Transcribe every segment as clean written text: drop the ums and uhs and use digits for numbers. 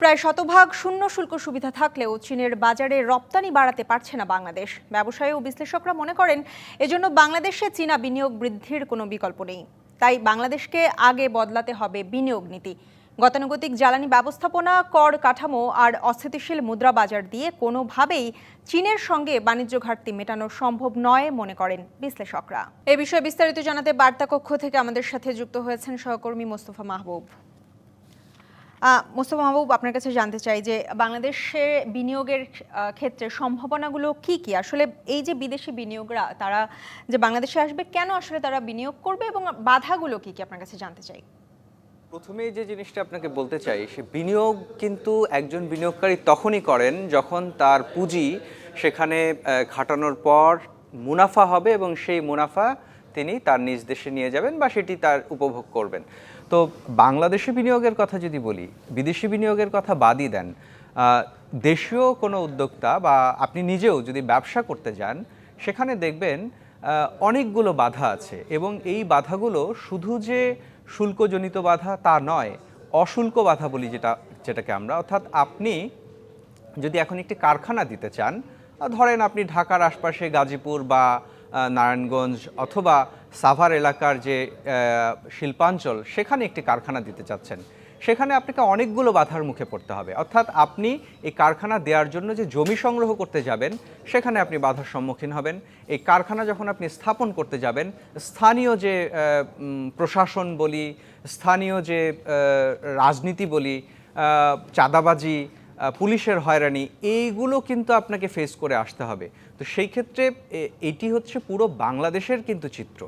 প্রায় শতভাগ শূন্য শুল্ক সুবিধা থাকলেও চীনের বাজারে রপ্তানি বাড়াতে পারছে না বাংলাদেশ। ব্যবসায়ী ও বিশ্লেষকরা মনে করেন এজন্য বাংলাদেশে চীনা বিনিয়োগ বৃদ্ধির কোনো বিকল্প নেই। তাই বাংলাদেশকে আগে বদলাতে হবে বিনিয়োগ নীতি। গতানুগতিক জ্বালানি ব্যবস্থাপনা, কর কাঠামো আর অস্থিতিশীল মুদ্রা বাজার দিয়ে কোনোভাবেই চীনের সঙ্গে বাণিজ্য ঘাটতি মেটানো সম্ভব নয় মনে করেন বিশ্লেষকরা। এ বিষয়ে বিস্তারিত জানাতে বার্তা কক্ষ থেকে আমাদের সাথে যুক্ত হয়েছেন সহকর্মী মোস্তফা মাহবুব। মোস্তফা মাহবুব, আপনার কাছে জানতে চাই যে বাংলাদেশে বিনিয়োগের ক্ষেত্রে সম্ভাবনাগুলো কি কি? আসলে এই যে বিদেশি বিনিয়োগরা তারা যে বাংলাদেশে আসবে, কেন আসলে তারা বিনিয়োগ করবে এবং বাধাগুলো কি কি আপনার কাছে জানতে চাই। প্রথমেই যে জিনিসটা আপনাকে বলতে চাই, সে বিনিয়োগ কিন্তু একজন বিনিয়োগকারী তখনই করেন যখন তার পুঁজি সেখানে খাটানোর পর মুনাফা হবে এবং সেই মুনাফা তিনি তার নিজ দেশে নিয়ে যাবেন বা সেটি তার উপভোগ করবেন। তো বাংলাদেশি বিনিয়োগের কথা যদি বলি, বিদেশি বিনিয়োগের কথা বাদই দেন, দেশীয় কোনো উদ্যোক্তা বা আপনি নিজেও যদি ব্যবসা করতে যান, সেখানে দেখবেন অনেকগুলো বাধা আছে এবং এই বাধাগুলো শুধু যে শুল্কজনিত বাধা তা নয়, অশুল্ক বাধা বলি যেটাকে আমরা, অর্থাৎ আপনি যদি এখন একটি কারখানা দিতে চান, ধরেন আপনি ঢাকার আশপাশে গাজীপুর বা নারায়ণগঞ্জ অথবা সাভার এলাকার যে শিল্পাঞ্চল, সেখানে একটি কারখানা দিতে চাচ্ছেন, সেখানে আপনাকে অনেকগুলো বাধার মুখে পড়তে হবে। অর্থাৎ আপনি এই কারখানা দেওয়ার জন্য যে জমি সংগ্রহ করতে যাবেন, সেখানে আপনি বাধার সম্মুখীন হবেন। এই কারখানা যখন আপনি স্থাপন করতে যাবেন, স্থানীয় যে প্রশাসন বলি, স্থানীয় যে রাজনীতি বলি, চাঁদাবাজি, পুলিশের হয়রানি, এইগুলো কিন্তু আপনাকে ফেস করে আসতে হবে। তো সেই ক্ষেত্রে এটি হচ্ছে পুরো বাংলাদেশের কিন্তু চিত্র।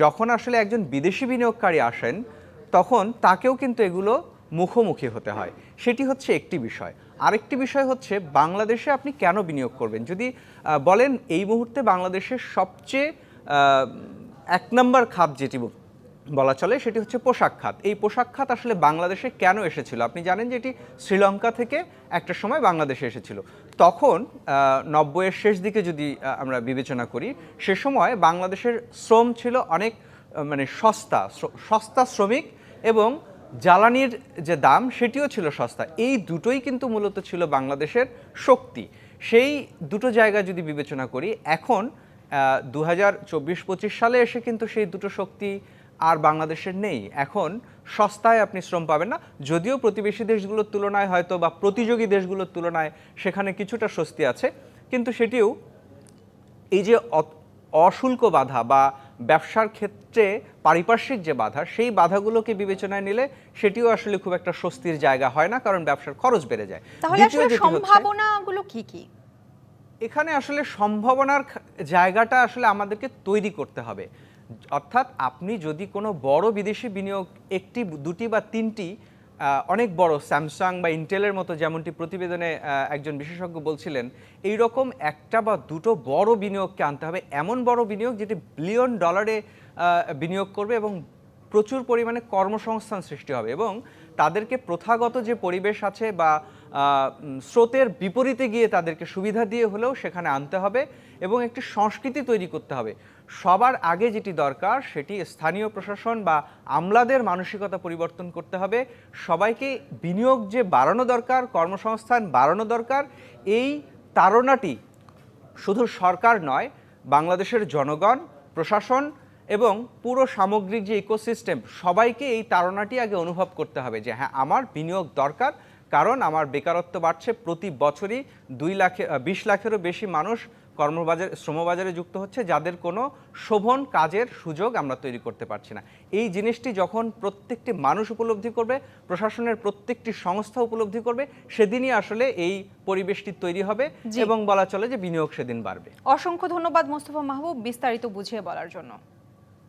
যখন আসলে একজন বিদেশি বিনিয়োগকারী আসেন, তখন তাকেও কিন্তু এগুলো মুখোমুখি হতে হয়। সেটি হচ্ছে একটি বিষয়। আরেকটি বিষয় হচ্ছে বাংলাদেশে আপনি কেন বিনিয়োগ করবেন। যদি বলেন এই মুহূর্তে বাংলাদেশের সবচেয়ে 1 নম্বর খাত যেটি বলা চলে, সেটি হচ্ছে পোশাক খাত। এই পোশাক খাত আসলে বাংলাদেশে কেন এসেছিল? আপনি জানেন যে এটি শ্রীলঙ্কা থেকে একটা সময় বাংলাদেশে এসেছিল। তখন 90-এর শেষ দিকে যদি আমরা বিবেচনা করি, সে সময় বাংলাদেশের শ্রম ছিল অনেক সস্তা শ্রমিক এবং জ্বালানির যে দাম সেটিও ছিল সস্তা। এই দুটোই কিন্তু মূলত ছিল বাংলাদেশের শক্তি। সেই দুটো জায়গা যদি বিবেচনা করি, এখন 2024-25 সালে এসে কিন্তু সেই দুটো শক্তি আর বাংলাদেশের নেই। এখন সস্তায় আপনি শ্রম পাবেন না, যদিও প্রতিবেশী দেশগুলোর তুলনায় হয়তো বা প্রতিযোগী দেশগুলোর তুলনায় সেখানে কিছুটা স্বস্তি আছে, কিন্তু সেটিও এই যে অশুল্ক বাধা বা ব্যবসার ক্ষেত্রে পারিপার্শ্বিক যে বাধা, সেই বাধাগুলোকে বিবেচনায় নিলে সেটিও আসলে খুব একটা স্বস্তির জায়গা হয় না, কারণ ব্যবসার খরচ বেড়ে যায়। তাহলে আসলে সম্ভাবনাগুলো কি কি? এখানে আসলে সম্ভাবনার জায়গাটা আসলে আমাদেরকে তৈরি করতে হবে। অর্থাৎ আপনি যদি কোনো বড় বিদেশি বিনিয়োগ, একটি, দুটি বা তিনটি অনেক বড় স্যামসাং বা ইন্টেলের মতো, যেমনটি প্রতিবেদনে একজন বিশেষজ্ঞ বলছিলেন, এই রকম একটা বা দুটো বড় বিনিয়োগকে আনতে হবে। এমন বড় বিনিয়োগ যেটি বিলিয়ন ডলারে বিনিয়োগ করবে এবং প্রচুর পরিমাণে কর্মসংস্থান সৃষ্টি হবে এবং তাদেরকে প্রথাগত যে পরিবেশ আছে বা স্রোতের বিপরীতে গিয়ে তাদেরকে সুবিধা দিয়ে হলেও সেখানে আনতে হবে এবং একটি সংস্কৃতি তৈরি করতে হবে। সবার আগে যেটি দরকার, সেটি স্থানীয় প্রশাসন বা আমলাদের মানসিকতা পরিবর্তন করতে হবে। সবাইকে বিনিয়োগ যে বাড়ানো দরকার, কর্মসংস্থান বাড়ানো দরকার, এই তাড়নাটি শুধু সরকার নয়, বাংলাদেশের জনগণ, প্রশাসন এবং পুরো সামগ্রিক যে ইকোসিস্টেম, সবাইকে এই তাড়নাটি আগে অনুভব করতে হবে যে হ্যাঁ, আমার বিনিয়োগ দরকার, কারণ আমার বেকারত্ব বাড়ছে। প্রতি বছরই 20 লাখেরও বেশি মানুষ শ্রমবাজারে যুক্ত হচ্ছে, যাদের কোনো শোভন কাজের সুযোগ আমরা তৈরি করতে পারছি না। এই জিনিসটি যখন প্রত্যেকটি মানুষ উপলব্ধি করবে, প্রশাসনের প্রত্যেকটি সংস্থা উপলব্ধি করবে, সেদিনই আসলে এই পরিবেশটি তৈরি হবে এবং বলা চলে যে বিনিয়োগ সেদিন বাড়বে। অসংখ্য ধন্যবাদ মোস্তফা মাহবুব বিস্তারিত বুঝিয়ে বলার জন্য।